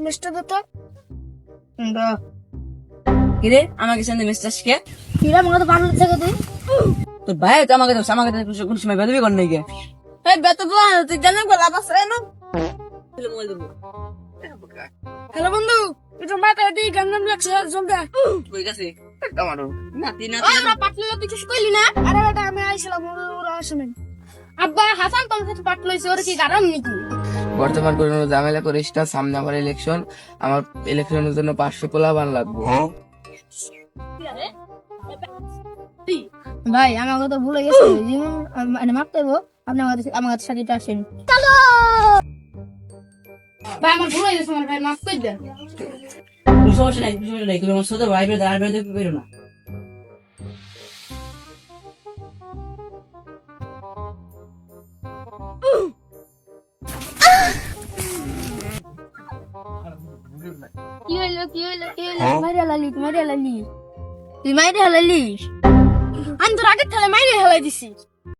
Mister Dutta কিরে আমাকে সঙ্গে মিস্টার কে কিরা আমাকে তো বাংলা থেকে দিই তোর ভাই তো আমাকে কোন সময় বেদবি কর নাই গে এই বেত তো তুই জানেন গো লাভ আছে না হ্যালো বন্ধু এটা মাথা দিয়ে গান লাগছে জলদি ঠিক আছে টমাটো নাতি ওরা পাটলি তুই কিছু কইলি না আরে বেটা আমি আইছিলাম ওরা আসেনি আব্বা হাসান তোর সাথে পাট লইছে ওর কি কারণ নাকি বর্তমান কোনো ঝামেলা করিস না, সামনে আমার ইলেকশন, আমার ইলেকশনের জন্য 500 পোলাপান লাগবে। ভাই আমাকে তো ভুলে গেছে জীবন মানে মাপ দেবো আপনি আমার সাথে আসেন চলো ভাই আমার ভুলে গেছে আমার ভাই মাফ করে দেন সমস্যা নাই তুমি আমার সাথে ভাই বের দাঁড় বের করো না কি হইলো মাইরা লালি তুই মাইরা হালালি আমি তোর আগে তাহলে মাইরা হালাই দিছি